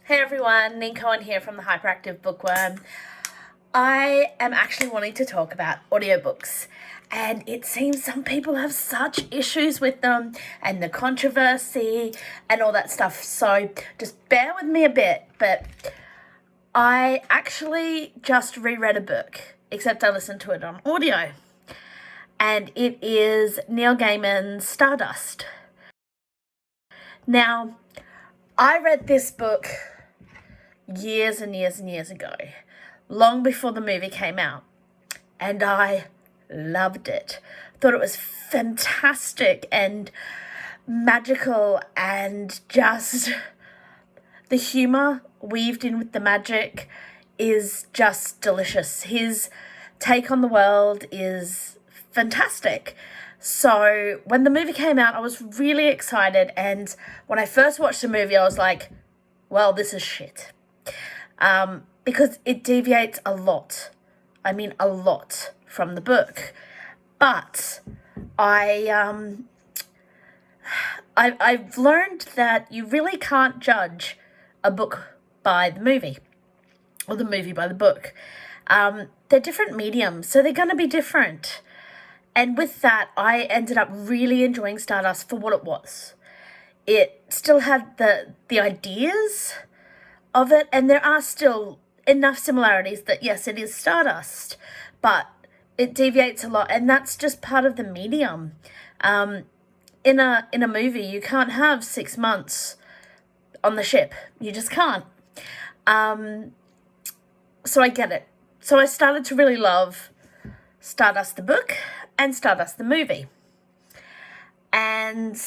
Hey everyone, Neen here from the Hyperactive Bookworm. I am actually wanting to talk about audiobooks, and it seems some people have such issues with them and the controversy and all that stuff, so just bear with me a bit. But I actually just reread a book, except I listened to it on audio, and it is Neil Gaiman's Stardust. Now, I read this book years and years and years ago, long before the movie came out, and I loved it. Thought it was fantastic and magical, and just the humor weaved in with the magic is just delicious. His take on the world is fantastic. So when the movie came out, I was really excited, and when I first watched the movie, I was like, well, this is shit. Because it deviates a lot. I mean, a lot from the book. But I've learned that you really can't judge a book by the movie, or the movie by the book. They're different mediums, so they're going to be different. And with that, I ended up really enjoying Stardust for what it was. It still had the ideas of it, and there are still enough similarities that yes, it is Stardust, but it deviates a lot, and that's just part of the medium. In a movie, you can't have 6 months on the ship. You just can't. So I get it. So I started to really love Stardust the book and Stardust the movie, and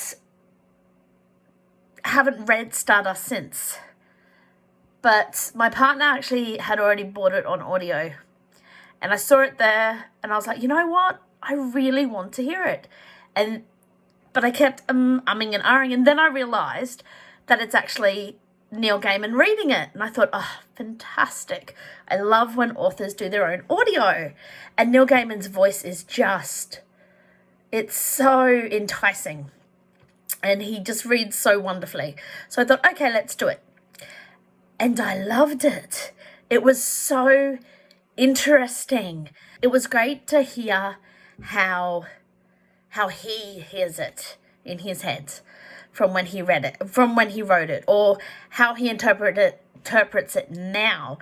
haven't read Stardust since. But my partner actually had already bought it on audio, and I saw it there, and I was like, you know what? I really want to hear it. But I kept umming and ahhing, and then I realised that it's actually Neil Gaiman reading it, and I thought, oh, fantastic. I love when authors do their own audio, and Neil Gaiman's voice is just, it's so enticing, and he just reads so wonderfully. So I thought, okay, let's do it. And I loved it. It was so interesting. It was great to hear how he hears it in his head from when he read it, from when he wrote it, or how he interprets it now.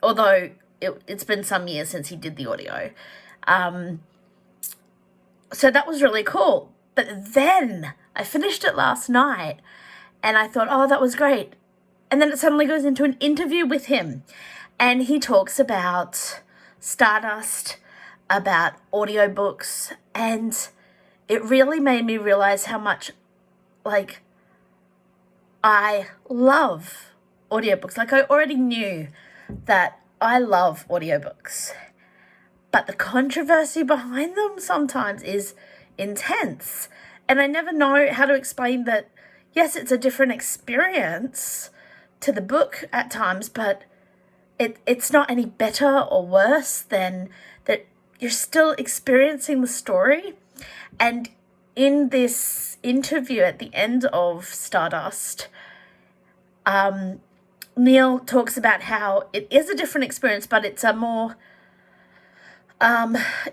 Although it's been some years since he did the audio. So that was really cool. But then I finished it last night, and I thought, oh, that was great. And then it suddenly goes into an interview with him, and he talks about Stardust, about audiobooks, and it really made me realize how much, I love audiobooks. I already knew that I love audiobooks, but the controversy behind them sometimes is intense, and I never know how to explain that. Yes, it's a different experience to the book at times, but it's not any better or worse than that. You're still experiencing the story. And in this interview at the end of Stardust, Neil talks about how it is a different experience, but it's a more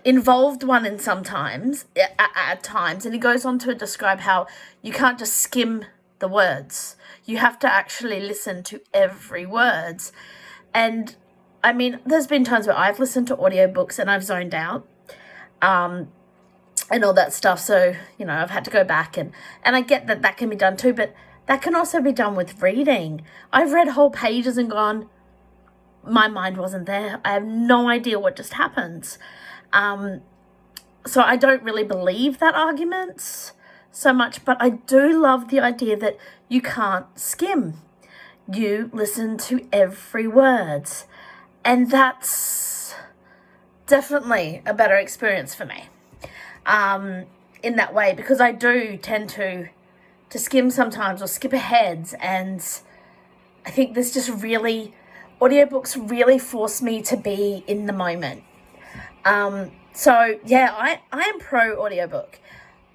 involved one at times, and he goes on to describe how you can't just skim the words. You have to actually listen to every word. And I mean, there's been times where I've listened to audiobooks and I've zoned out, and all that stuff. So, I've had to go back, and I get that can be done too, but that can also be done with reading. I've read whole pages and gone, my mind wasn't there. I have no idea what just happened. So I don't really believe that argument so much, but I do love the idea that you can't skim. You listen to every word, and that's definitely a better experience for me in that way, because I do tend to skim sometimes or skip ahead, and I think this just really, audiobooks really force me to be in the moment. So yeah, I am pro audiobook.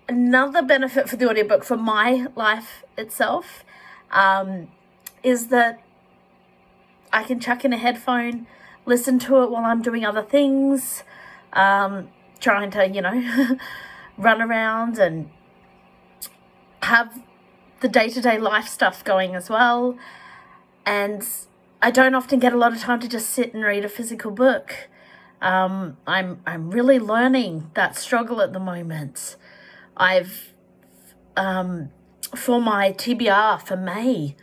Another benefit for the audiobook for my life itself is that I can chuck in a headphone, listen to it while I'm doing other things, trying to, run around and have the day-to-day life stuff going as well. And I don't often get a lot of time to just sit and read a physical book. I'm really learning that struggle at the moment. I've for my TBR for May,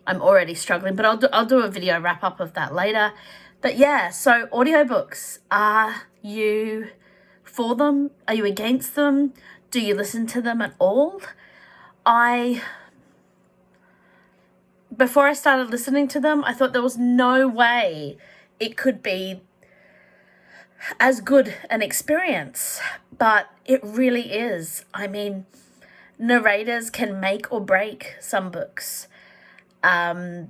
I'm already struggling, but I'll do a video wrap up of that later. But yeah, so audiobooks, are you for them? Are you against them? Do you listen to them at all? Before I started listening to them, I thought there was no way it could be as good an experience, but it really is. I mean, narrators can make or break some books. There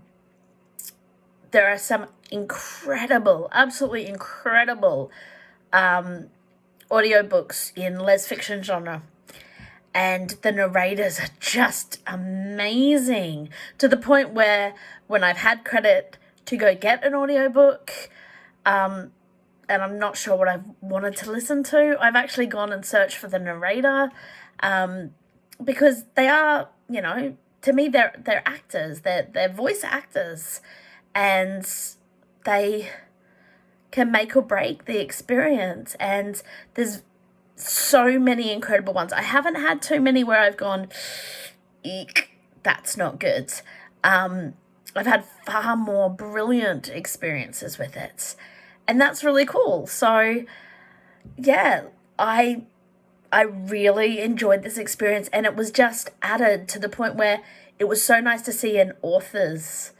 are some incredible, absolutely incredible audiobooks in les fiction genre. And the narrators are just amazing, to the point where when I've had credit to go get an audiobook, and I'm not sure what I've wanted to listen to, I've actually gone and searched for the narrator, because they are, to me, they're actors, they're voice actors, and they can make or break the experience. And there's so many incredible ones. I haven't had too many where I've gone, eek, that's not good. I've had far more brilliant experiences with it, and that's really cool. So yeah, I really enjoyed this experience, and it was just added to the point where it was so nice to see an author's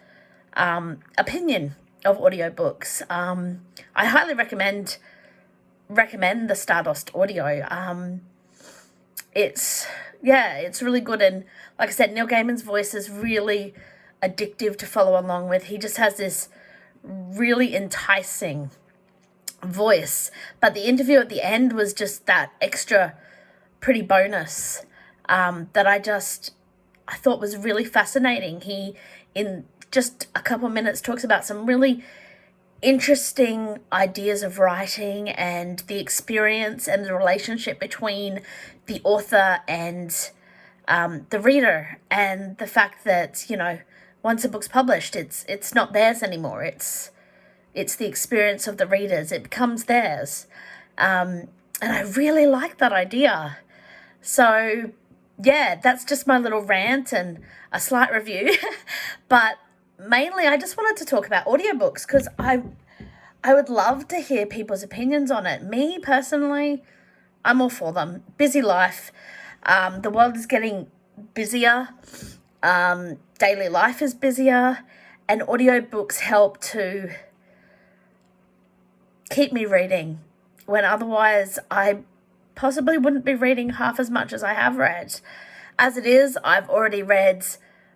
opinion of audiobooks. I highly recommend the Stardust audio. It's really good, and like I said, Neil Gaiman's voice is really addictive to follow along with. He just has this really enticing voice, but the interview at the end was just that extra pretty bonus that I thought was really fascinating. He, in just a couple of minutes, talks about some really interesting ideas of writing and the experience and the relationship between the author and the reader, and the fact that, once a book's published, it's not theirs anymore. It's the experience of the readers. It becomes theirs. And I really like that idea. So yeah, that's just my little rant and a slight review. But mainly I just wanted to talk about audiobooks because I would love to hear people's opinions on it. Me personally, I'm all for them. Busy life. The world is getting busier. Daily life is busier. And audiobooks help to keep me reading when otherwise I possibly wouldn't be reading half as much as I have read. As it is, I've already read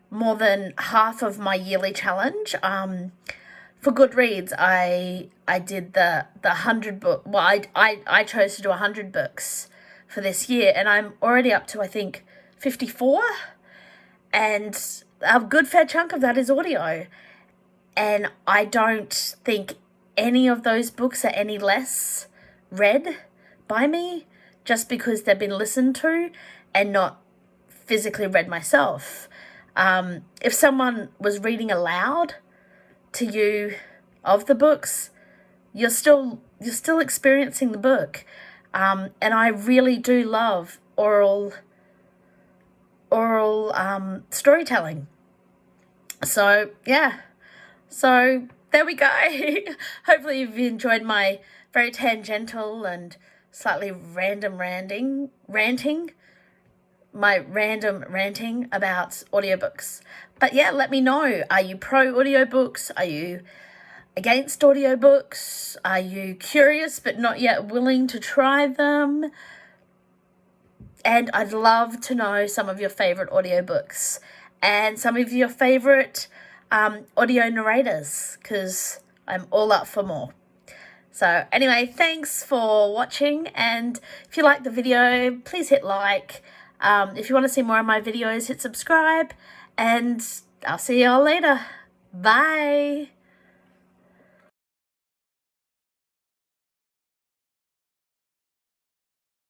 more than half of my yearly challenge. For Goodreads, I did the 100 book. Well, I chose to do 100 books for this year, and I'm already up to, I think, 54. And a good fair chunk of that is audio. And I don't think any of those books are any less read by me just because they've been listened to and not physically read myself. If someone was reading aloud to you of the books, you're still experiencing the book. And I really do love oral storytelling. So yeah, so there we go. Hopefully you've enjoyed my very tangential and slightly random ranting about audiobooks. But yeah, let me know. Are you pro audiobooks? Are you against audiobooks? Are you curious but not yet willing to try them? And I'd love to know some of your favorite audiobooks and some of your favorite audio narrators, because I'm all up for more. So anyway, thanks for watching, and if you like the video, please hit like. If you want to see more of my videos, hit subscribe, and I'll see you all later. Bye.